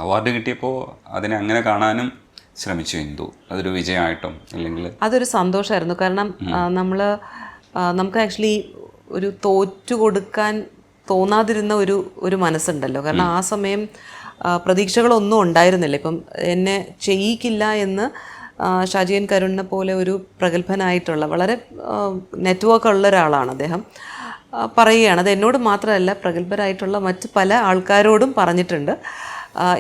Award കിട്ടിയപ്പോൾ അതിനെ അങ്ങനെ കാണാനും ശ്രമിച്ചു ഇന്ദു, അതൊരു വിജയമായിട്ടും അല്ലെങ്കിൽ? അതൊരു സന്തോഷമായിരുന്നു. കാരണം നമുക്ക് ആക്ച്വലി ഒരു തോറ്റു കൊടുക്കാൻ തോന്നാതിരുന്ന ഒരു മനസ്സുണ്ടല്ലോ. കാരണം ആ സമയം പ്രതീക്ഷകളൊന്നും ഉണ്ടായിരുന്നില്ല. ഇപ്പം എന്നെ ചെയ്യിക്കില്ല എന്ന് ഷാജിയൻ കരുണിനെ പോലെ ഒരു പ്രഗത്ഭനായിട്ടുള്ള വളരെ നെറ്റ്വർക്ക് ഉള്ള ഒരാളാണ് അദ്ദേഹം, പറയുകയാണ്. അത് എന്നോട് മാത്രമല്ല, പ്രഗത്ഭരായിട്ടുള്ള മറ്റ് പല ആൾക്കാരോടും പറഞ്ഞിട്ടുണ്ട്,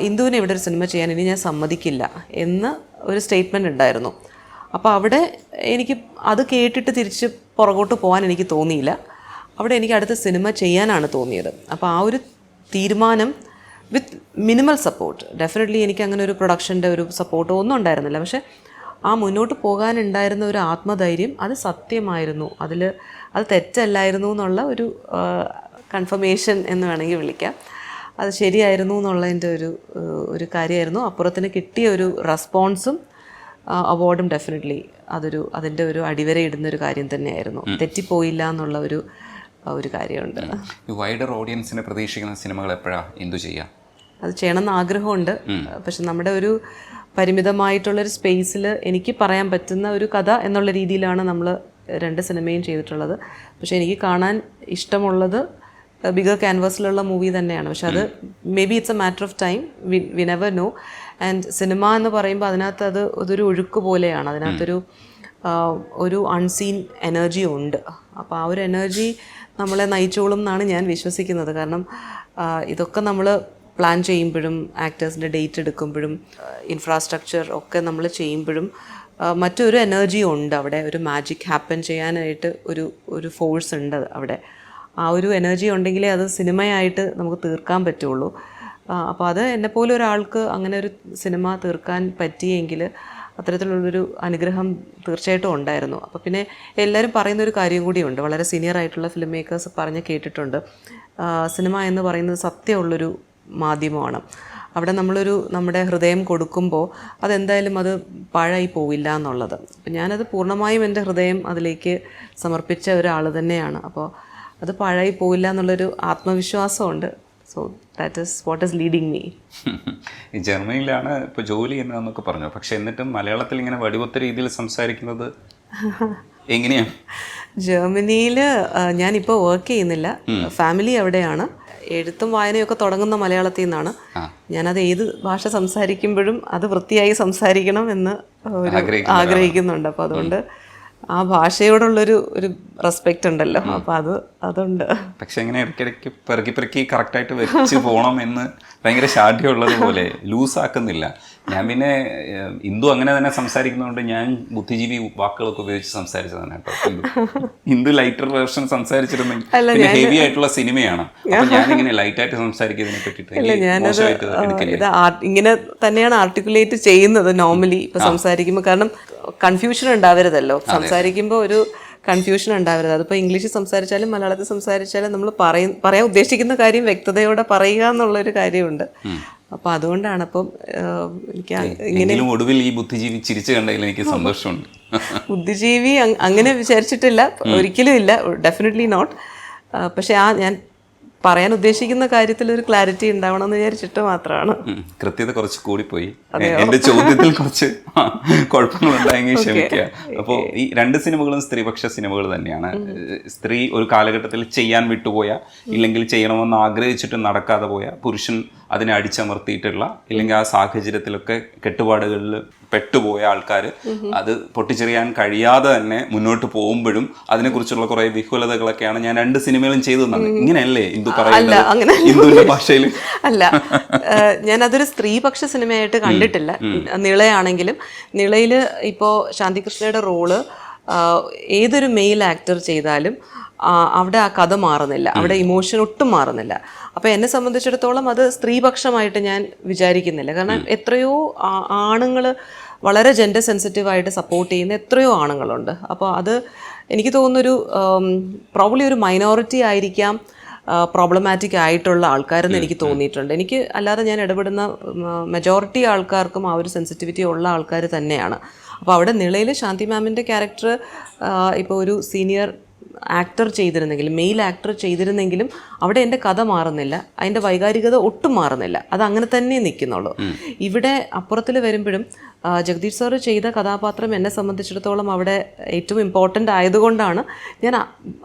ഇന്ദുവിനെ ഇവിടെ ഒരു സിനിമ ചെയ്യാൻ ഇനി ഞാൻ സമ്മതിക്കില്ല എന്ന് ഒരു സ്റ്റേറ്റ്മെൻറ്റ് ഉണ്ടായിരുന്നു. അപ്പോൾ അവിടെ എനിക്ക് അത് കേട്ടിട്ട് തിരിച്ച് പുറകോട്ട് പോകാൻ എനിക്ക് തോന്നിയില്ല. അവിടെ എനിക്ക് അടുത്ത സിനിമ ചെയ്യാനാണ് തോന്നിയത്. അപ്പോൾ ആ ഒരു തീരുമാനം വിത്ത് മിനിമൽ സപ്പോർട്ട്, ഡെഫിനറ്റ്ലി എനിക്ക് അങ്ങനെ ഒരു പ്രൊഡക്ഷൻ്റെ ഒരു സപ്പോർട്ടോ ഒന്നും ഉണ്ടായിരുന്നില്ല. പക്ഷേ ആ മുന്നോട്ട് പോകാനുണ്ടായിരുന്ന ഒരു ആത്മധൈര്യം അത് സത്യമായിരുന്നു, അത് തെറ്റല്ലായിരുന്നു എന്നുള്ള ഒരു കൺഫർമേഷൻ എന്ന് വേണമെങ്കിൽ വിളിക്കാം. അത് ശരിയായിരുന്നു എന്നുള്ളതിൻ്റെ ഒരു കാര്യമായിരുന്നു. അപ്പുറത്തിന് കിട്ടിയ ഒരു റെസ്പോൺസും അവാർഡും ഡെഫിനറ്റ്ലി അതിൻ്റെ ഒരു അടിവരയിടുന്നൊരു കാര്യം തന്നെയായിരുന്നു. തെറ്റിപ്പോയില്ല എന്നുള്ള ഒരു കാര്യമുണ്ട്. വൈഡർ ഓഡിയൻസിനെ പ്രതീക്ഷിക്കുന്ന സിനിമകൾ എപ്പോഴാണ് ഇന്ദു ചെയ്യുക? അത് ചെയ്യണമെന്ന് ആഗ്രഹമുണ്ട്. പക്ഷെ നമ്മുടെ ഒരു പരിമിതമായിട്ടുള്ളൊരു സ്പേസിൽ എനിക്ക് പറയാൻ പറ്റുന്ന ഒരു കഥ എന്നുള്ള രീതിയിലാണ് നമ്മൾ 2 സിനിമയും ചെയ്തിട്ടുള്ളത്. പക്ഷെ എനിക്ക് കാണാൻ ഇഷ്ടമുള്ളത് ബിഗർ ക്യാൻവാസിലുള്ള മൂവി തന്നെയാണ്. പക്ഷെ അത് may be it's A matter of time, we never know. And cinema എന്ന് പറയുമ്പോൾ അതിനകത്ത് അതൊരു ഒഴുക്ക് പോലെയാണ്. അതിനകത്തൊരു അൺസീൻ എനർജി ഉണ്ട്. അപ്പോൾ ആ ഒരു എനർജി നമ്മളെ നയിച്ചോളും എന്നാണ് ഞാൻ വിശ്വസിക്കുന്നത്. കാരണം ഇതൊക്കെ നമ്മൾ പ്ലാൻ ചെയ്യുമ്പോഴും ആക്ടേഴ്സിൻ്റെ ഡേറ്റ് എടുക്കുമ്പോഴും ഇൻഫ്രാസ്ട്രക്ചർ ഒക്കെ നമ്മൾ ചെയ്യുമ്പോഴും മറ്റൊരു എനർജി ഉണ്ട് അവിടെ. ഒരു മാജിക് ഹാപ്പൻ ചെയ്യാനായിട്ട് ഒരു ഫോഴ്സ് ഉണ്ട് അവിടെ. ആ ഒരു എനർജി ഉണ്ടെങ്കിലേ അത് സിനിമയായിട്ട് നമുക്ക് തീർക്കാൻ പറ്റുള്ളൂ. അപ്പോൾ അത് എന്നെപ്പോലെ ഒരാൾക്ക് അങ്ങനെ ഒരു സിനിമ തീർക്കാൻ പറ്റിയെങ്കിൽ അത്തരത്തിലുള്ളൊരു അനുഗ്രഹം തീർച്ചയായിട്ടും ഉണ്ടായിരുന്നു. അപ്പോൾ പിന്നെ എല്ലാവരും പറയുന്നൊരു കാര്യം കൂടിയുണ്ട്, വളരെ സീനിയർ ആയിട്ടുള്ള ഫിലിം മേക്കേഴ്സ് പറഞ്ഞ് കേട്ടിട്ടുണ്ട്, സിനിമ എന്ന് പറയുന്നത് സത്യമുള്ളൊരു മാധ്യമമാണ്. അവിടെ നമ്മുടെ ഹൃദയം കൊടുക്കുമ്പോൾ അതെന്തായാലും അത് പാഴായി പോവില്ല എന്നുള്ളത്. അപ്പം ഞാനത് പൂർണ്ണമായും എൻ്റെ ഹൃദയം അതിലേക്ക് സമർപ്പിച്ച ഒരാൾ തന്നെയാണ്. അപ്പോൾ അത് പാഴായി പോവില്ല എന്നുള്ളൊരു ആത്മവിശ്വാസമുണ്ട്. So that is what is leading me. ഈ ജർമ്മനിയിലാണ് ഇപ്പോൾ ജോലി എന്നൊക്കെ പറഞ്ഞു, പക്ഷെ എന്നിട്ടും മലയാളത്തിൽ ഇങ്ങനെ വടിവൊത്ത രീതിയിൽ സംസാരിക്കുന്നത് എങ്ങനെയാണ്? ജർമ്മനിയിൽ ഞാനിപ്പോൾ വർക്ക് ചെയ്യുന്നില്ല, ഫാമിലി അവിടെയാണ്. എഴുത്തും വായനയൊക്കെ തുടങ്ങുന്ന മലയാളത്തിൽ നിന്നാണ്. ഞാനത് ഏത് ഭാഷ സംസാരിക്കുമ്പോഴും അത് വൃത്തിയായി സംസാരിക്കണം എന്ന് ആഗ്രഹിക്കുന്നുണ്ട്. അപ്പോൾ അതുകൊണ്ട് ആ ഭാഷയോടുള്ളൊരു റെസ്പെക്റ്റ് ഉണ്ടല്ലോ, അപ്പോൾ അതുണ്ട്. പക്ഷെ ഇങ്ങനെ ഇടയ്ക്കിടയ്ക്ക് പെറുക്കി കറക്റ്റായിട്ട് വെച്ച് പോകണം എന്ന് ഭയങ്കര ശാഠ്യമുള്ളത് പോലെ ലൂസാക്കുന്നില്ല. ഞാൻ പിന്നെ ഇന്ദു അങ്ങനെ തന്നെ സംസാരിക്കുന്നതുകൊണ്ട് ഞാൻ ബുദ്ധിജീവി വാക്കുകളൊക്കെ ഉപയോഗിച്ച് സംസാരിച്ചതാണ് കേട്ടോ. ഇന്ദു ലൈറ്റർ വേർഷൻ സംസാരിച്ചിരുന്നെങ്കിൽ ഹെവി ആയിട്ടുള്ള സിനിമയാണ്. അപ്പൊ ഞാനിങ്ങനെ ലൈറ്റായിട്ട് സംസാരിക്കുന്നതിനെ പറ്റിയിട്ട് ഇങ്ങനെ തന്നെയാണ് ആർട്ടിക്കുലേറ്റ് ചെയ്യുന്നത് നോർമലി ഇപ്പൊ സംസാരിക്കുമ്പോൾ. കാരണം കൺഫ്യൂഷൻ ഉണ്ടാവരുതല്ലോ, സംസാരിക്കുമ്പോൾ ഒരു കൺഫ്യൂഷൻ ഉണ്ടാവരുത്. അതിപ്പോൾ ഇംഗ്ലീഷിൽ സംസാരിച്ചാലും മലയാളത്തിൽ സംസാരിച്ചാലും നമ്മൾ പറയാൻ ഉദ്ദേശിക്കുന്ന കാര്യം വ്യക്തതയോടെ പറയുക എന്നുള്ളൊരു കാര്യമുണ്ട്. അപ്പോൾ അതുകൊണ്ടാണ്. അപ്പം എനിക്ക് ഇങ്ങനെ ഒടുവിൽ ഈ ബുദ്ധിജീവി ചിരിച്ചു കണ്ടതിൽ എനിക്ക് സന്തോഷമുണ്ട്. ബുദ്ധിജീവി അങ്ങനെ വിചാരിച്ചിട്ടില്ല, ഒരിക്കലും ഇല്ല, ഡെഫിനറ്റ്ലി നോട്ട്. പക്ഷെ ഞാൻ പറയാൻ ഉദ്ദേശിക്കുന്ന കാര്യത്തിൽ ഒരു ക്ലാരിറ്റി ഉണ്ടാവണം എന്ന് വിചാരിച്ചിട്ട് മാത്രമാണ്. കൃത്യത കുറച്ച് കൂടിപ്പോയി, എന്റെ ചോദ്യത്തിൽ കുറച്ച് കുഴപ്പങ്ങളുണ്ടായെങ്കിൽ ക്ഷമിക്കുക. അപ്പോൾ ഈ 2 സിനിമകളും സ്ത്രീപക്ഷ സിനിമകൾ തന്നെയാണ്. സ്ത്രീ ഒരു കാലഘട്ടത്തിൽ ചെയ്യാൻ വിട്ടുപോയ, ഇല്ലെങ്കിൽ ചെയ്യണമെന്ന് ആഗ്രഹിച്ചിട്ട് നടക്കാതെ പോയ, പുരുഷൻ അതിനെ അടിച്ചമർത്തിയിട്ടുള്ള, ഇല്ലെങ്കിൽ ആ സാഹചര്യത്തിലൊക്കെ കെട്ടുപാടുകളിൽ പെട്ടുപോയ ആൾക്കാർ അത് പൊട്ടിച്ചെറിയാൻ കഴിയാതെ തന്നെ മുന്നോട്ട് പോകുമ്പോഴും അതിനെക്കുറിച്ചുള്ള കുറെ വിഹുലതകളൊക്കെയാണ് ഞാൻ 2 സിനിമകളും ചെയ്തതാണ്. ഇങ്ങനെയല്ലേ ഇന്ദു പറയുന്നത് ഇന്ദുവിന്റെ ഭാഷയിൽ? അല്ല, ഞാനതൊരു സ്ത്രീപക്ഷ സിനിമയായിട്ട് കണ്ടിട്ടില്ല. നിളയാണെങ്കിലും നിളയിൽ ഇപ്പോൾ ശാന്തികൃഷ്ണയുടെ റോള് ഏതൊരു മെയിൽ ആക്ടർ ചെയ്താലും അവിടെ ആ കഥ മാറുന്നില്ല, അവിടെ ഇമോഷൻ ഒട്ടും മാറുന്നില്ല. അപ്പോൾ എന്നെ സംബന്ധിച്ചിടത്തോളം അത് സ്ത്രീപക്ഷമായിട്ട് ഞാൻ വിചാരിക്കുന്നില്ല. കാരണം എത്രയോ ആണുങ്ങൾ വളരെ ജെൻഡർ സെൻസിറ്റീവായിട്ട് സപ്പോർട്ട് ചെയ്യുന്ന എത്രയോ ആണുങ്ങളുണ്ട്. അപ്പോൾ അത് എനിക്ക് തോന്നുന്നൊരു പ്രോബ്ലി ഒരു മൈനോറിറ്റി ആയിരിക്കാം പ്രോബ്ലമാറ്റിക് ആയിട്ടുള്ള ആൾക്കാരെന്ന് എനിക്ക് തോന്നിയിട്ടുണ്ട്. എനിക്ക് അല്ലാതെ ഞാൻ ഇടപെടുന്ന മെജോറിറ്റി ആൾക്കാർക്കും ആ ഒരു സെൻസിറ്റിവിറ്റി ഉള്ള ആൾക്കാർ തന്നെയാണ്. അപ്പോൾ അവിടെ നിളയിൽ ശാന്തി മാമിൻ്റെ ക്യാരക്ടർ ഇപ്പോൾ ഒരു സീനിയർ ആക്ടർ ചെയ്തിരുന്നെങ്കിലും, മെയിൽ ആക്ടർ ചെയ്തിരുന്നെങ്കിലും അവിടെ എൻ്റെ കഥ മാറുന്നില്ല, അതിൻ്റെ വൈകാരികത ഒട്ടും മാറുന്നില്ല, അത് അങ്ങനെ തന്നെ നിൽക്കുന്നുള്ളൂ. ഇവിടെ അപ്പുറത്തിൽ വരുമ്പോഴും ജഗദീഷ് സാറ് ചെയ്ത കഥാപാത്രം എന്നെ സംബന്ധിച്ചിടത്തോളം അവിടെ ഏറ്റവും ഇമ്പോർട്ടൻ്റ് ആയതുകൊണ്ടാണ് ഞാൻ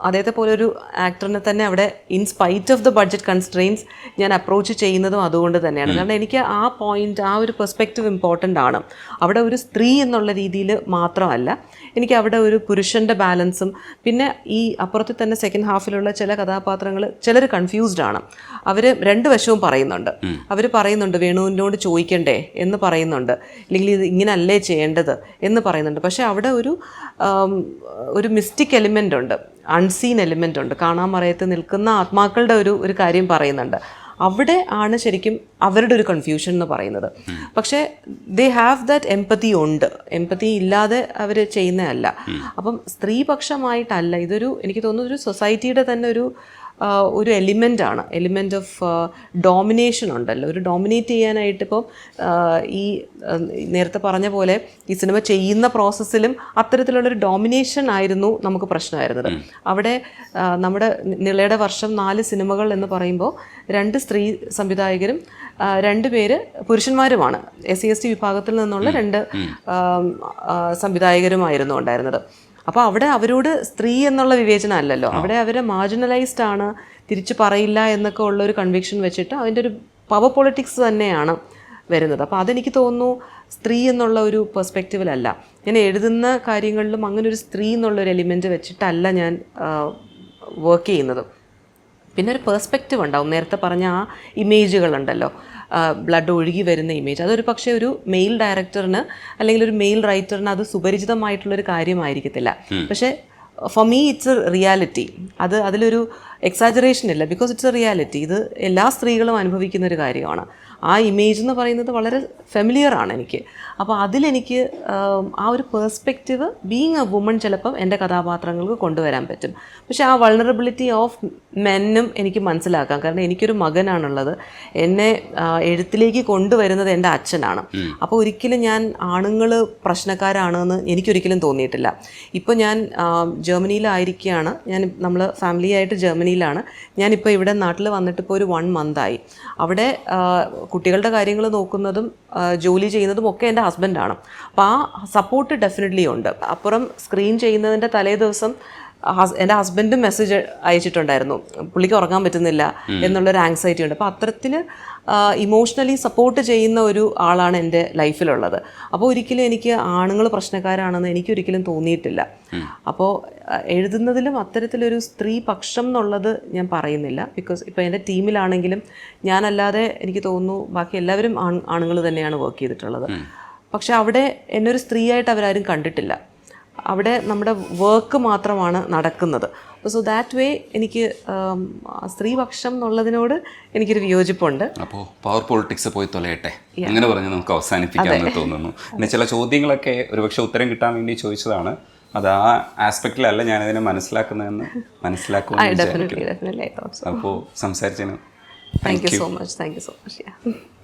അദ്ദേഹത്തെ പോലെ ഒരു ആക്ടറിനെ തന്നെ അവിടെ in spite of the budget constraints ഞാൻ അപ്രോച്ച് ചെയ്യുന്നതും അതുകൊണ്ട് തന്നെയാണ്. കാരണം എനിക്ക് ആ പോയിന്റ്, ആ ഒരു പെർസ്പെക്റ്റീവ് ഇമ്പോർട്ടൻ്റ് ആണ്. അവിടെ ഒരു സ്ത്രീ എന്നുള്ള രീതിയിൽ മാത്രമല്ല, എനിക്ക് അവിടെ ഒരു പുരുഷൻ്റെ ബാലൻസും, പിന്നെ ഈ അപ്പുറത്ത് തന്നെ സെക്കൻഡ് ഹാഫിലുള്ള ചില കഥാപാത്രങ്ങൾ ചിലർ കൺഫ്യൂസ്ഡ് ആണ്. അവർ രണ്ട് വശവും പറയുന്നുണ്ട്. അവർ പറയുന്നുണ്ട് വേണുവിനോട് ചോദിക്കണ്ടേ എന്ന് പറയുന്നുണ്ട്, അല്ലെങ്കിൽ ഇത് ഇങ്ങനല്ലേ ചെയ്യേണ്ടത് എന്ന് പറയുന്നുണ്ട്. പക്ഷേ അവിടെ ഒരു മിസ്റ്റിക് എലിമെൻ്റ് ഉണ്ട്, അൺസീൻ എലിമെൻ്റ് ഉണ്ട്. കാണാൻ മറയത്ത് നിൽക്കുന്ന ആത്മാക്കളുടെ ഒരു കാര്യം പറയുന്നുണ്ട്. അവിടെ ആണ് ശരിക്കും അവരുടെ ഒരു കൺഫ്യൂഷൻ എന്ന് പറയുന്നത്. പക്ഷേ ദേ ഹാവ് ദാറ്റ് എംപതി ഉണ്ട്, എംപതി ഇല്ലാതെ അവർ ചെയ്യുന്നതല്ല. അപ്പം സ്ത്രീപക്ഷമായിട്ടല്ല, ഇതൊരു എനിക്ക് തോന്നുന്നു ഒരു സൊസൈറ്റിയുടെ തന്നെ ഒരു എലിമെൻ്റാണ്, എലിമെൻ്റ് ഓഫ് ഡോമിനേഷൻ ഉണ്ടല്ലോ. ഒരു ഡോമിനേറ്റ് ചെയ്യാനായിട്ട് ഇപ്പോൾ ഈ നേരത്തെ പറഞ്ഞ പോലെ ഈ സിനിമ ചെയ്യുന്ന പ്രോസസ്സിലും അത്തരത്തിലുള്ളൊരു ഡോമിനേഷൻ ആയിരുന്നു നമുക്ക് പ്രശ്നമായിരുന്നത്. അവിടെ നമ്മുടെ നിളയുടെ വർഷം 4 സിനിമകൾ എന്ന് പറയുമ്പോൾ 2 സ്ത്രീ സംവിധായകരും 2 പേര് പുരുഷന്മാരുമാണ്. SC/ST വിഭാഗത്തിൽ നിന്നുള്ള 2 സംവിധായകരുമായിരുന്നു ഉണ്ടായിരുന്നത്. അപ്പോൾ അവിടെ അവരോട് സ്ത്രീ എന്നുള്ള വിവേചനം അല്ലല്ലോ, അവിടെ അവരെ മാർജിനലൈസ്ഡ് ആണ്, തിരിച്ചു പറയില്ല എന്നൊക്കെ ഉള്ളൊരു കൺവിക്ഷൻ വെച്ചിട്ട് അതിൻ്റെ ഒരു പവർ പൊളിറ്റിക്സ് തന്നെയാണ് വരുന്നത്. അപ്പോൾ അതെനിക്ക് തോന്നുന്നു സ്ത്രീ എന്നുള്ള ഒരു പെർസ്പെക്റ്റീവിലല്ല ഞാൻ എഴുതുന്ന കാര്യങ്ങളിലും അങ്ങനെ ഒരു സ്ത്രീ എന്നുള്ളൊരു എലിമെൻറ്റ് വെച്ചിട്ടല്ല ഞാൻ വർക്ക് ചെയ്യുന്നത്. പിന്നെ ഒരു പെർസ്പെക്റ്റീവ് ഉണ്ടാവും. നേരത്തെ പറഞ്ഞ ആ ഇമേജുകളുണ്ടല്ലോ, ബ്ലഡ് ഒഴുകി വരുന്ന ഇമേജ്, അതൊരു പക്ഷേ ഒരു മെയിൽ ഡയറക്ടറിന് അല്ലെങ്കിൽ ഒരു മെയിൽ റൈറ്ററിന് അത് സുപരിചിതമായിട്ടുള്ളൊരു കാര്യമായിരിക്കത്തില്ല. പക്ഷേ for me it's A reality. അതിലൊരു എക്സാജറേഷൻ ഇല്ല, ബിക്കോസ് ഇറ്റ്സ് എ റിയാലിറ്റി. ഇത് എല്ലാ സ്ത്രീകളും അനുഭവിക്കുന്ന ഒരു കാര്യമാണ്. ആ ഇമേജ് എന്ന് പറയുന്നത് വളരെ ഫെമിലിയർ ആണ് എനിക്ക്. അപ്പോൾ അതിലെനിക്ക് ആ ഒരു പേഴ്സ്പെക്റ്റീവ് ബീയിങ് എ വുമൺ ചിലപ്പം എൻ്റെ കഥാപാത്രങ്ങൾക്ക് കൊണ്ടുവരാൻ പറ്റും. പക്ഷേ ആ വൾണറബിലിറ്റി ഓഫ് മെന്നും എനിക്ക് മനസ്സിലാക്കാം. കാരണം എനിക്കൊരു മകനാണുള്ളത്, എന്നെ എഴുത്തിലേക്ക് കൊണ്ടുവരുന്നത് എൻ്റെ അച്ഛനാണ്. അപ്പോൾ ഒരിക്കലും ഞാൻ ആണുങ്ങൾ പ്രശ്നക്കാരാണെന്ന് എനിക്കൊരിക്കലും തോന്നിയിട്ടില്ല. ഇപ്പോൾ ഞാൻ ജർമ്മനിയിലായിരിക്കുകയാണ്, നമ്മൾ ഫാമിലിയായിട്ട് ജർമ്മനിയിലാണ്. ഞാനിപ്പോൾ ഇവിടെ നാട്ടിൽ വന്നിട്ട് ഇപ്പോൾ ഒരു 1 മന്തായി. അവിടെ കുട്ടികളുടെ കാര്യങ്ങൾ നോക്കുന്നതും ജോലി ചെയ്യുന്നതും ഒക്കെ എൻ്റെ ഹസ്ബൻഡാണ്. അപ്പോൾ ആ സപ്പോർട്ട് ഡെഫിനറ്റ്ലി ഉണ്ട്. അപ്പുറം സ്ക്രീൻ ചെയ്യുന്നതിൻ്റെ തലേ ദിവസം എൻ്റെ ഹസ്ബൻഡും മെസ്സേജ് അയച്ചിട്ടുണ്ടായിരുന്നു, പുള്ളിക്ക് ഉറങ്ങാൻ പറ്റുന്നില്ല എന്നുള്ളൊരു ആങ്സൈറ്റി ഉണ്ട്. അപ്പോൾ അത്തരത്തിൽ ഇമോഷണലി സപ്പോർട്ട് ചെയ്യുന്ന ഒരു ആളാണ് എൻ്റെ ലൈഫിലുള്ളത്. അപ്പോൾ ഒരിക്കലും എനിക്ക് ആണുങ്ങൾ പ്രശ്നക്കാരാണെന്ന് എനിക്കൊരിക്കലും തോന്നിയിട്ടില്ല. അപ്പോൾ എഴുതുന്നതിലും അത്തരത്തിലൊരു സ്ത്രീ പക്ഷം എന്നുള്ളത് ഞാൻ പറയുന്നില്ല. ബിക്കോസ് ഇപ്പോൾ എൻ്റെ ടീമിലാണെങ്കിലും ഞാനല്ലാതെ എനിക്ക് തോന്നുന്നു ബാക്കി എല്ലാവരും ആണുങ്ങൾ തന്നെയാണ് വർക്ക് ചെയ്തിട്ടുള്ളത്. പക്ഷെ അവിടെ എന്നൊരു സ്ത്രീയായിട്ട് അവരാരും കണ്ടിട്ടില്ല. അവിടെ നമ്മുടെ വർക്ക് മാത്രമാണ് നടക്കുന്നത്. സോ ദാറ്റ് വേ എനിക്ക് സ്ത്രീപക്ഷം എന്നുള്ളതിനോട് എനിക്കൊരു വിയോജിപ്പുണ്ട്. അപ്പോൾ പവർ പൊളിറ്റിക്സ് പോയി തൊലയട്ടെ അങ്ങനെ പറഞ്ഞ് നമുക്ക് അവസാനിപ്പിക്കാമെന്ന് തോന്നുന്നു. പിന്നെ ചില ചോദ്യങ്ങളൊക്കെ ഒരുപക്ഷെ ഉത്തരം കിട്ടാൻ വേണ്ടി ചോദിച്ചതാണ്. അത് ആ ആസ്പെക്റ്റിലല്ല ഞാനതിനെ മനസ്സിലാക്കുന്നതെന്ന് മനസ്സിലാക്കുമെന്ന് വിചാരിക്കുന്നു. അപ്പോൾ സംസാരിച്ചതിന് താങ്ക് യു സോ മച്ച്.